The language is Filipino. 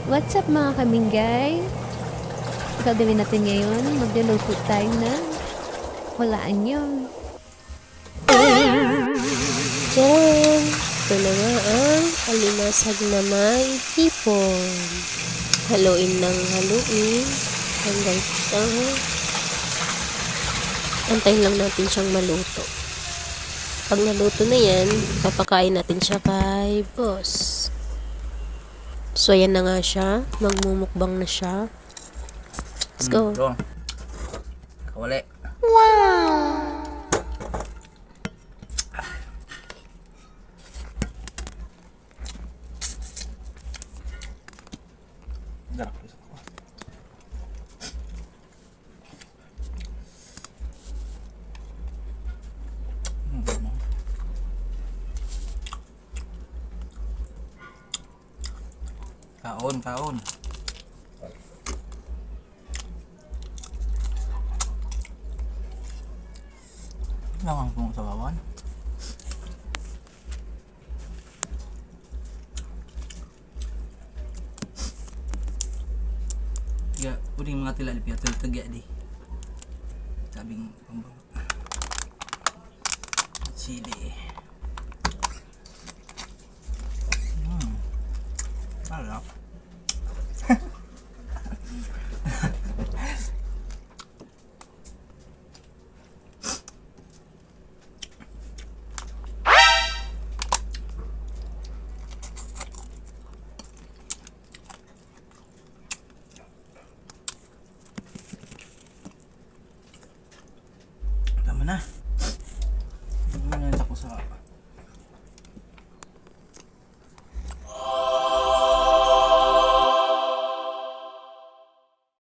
What's up mga kamingay? Gagawin natin ngayon, magluluto tayo na walaan yun. Diyan! Ito na nga ang alimasag na may hipon. Haluin ng haluin hanggang sa antayin lang natin siyang maluto. Pag naluto na yan, papakain natin siya kay boss. So, ayan na nga siya. Magmumukbang na siya. Let's go. Bro. Kawali. Wow! Darap isa ko. Kaon, kaon. Langang kong sabawan. Ya, uling mga tila lipi atul tegak di. Sabing pembang. Chili. Alap.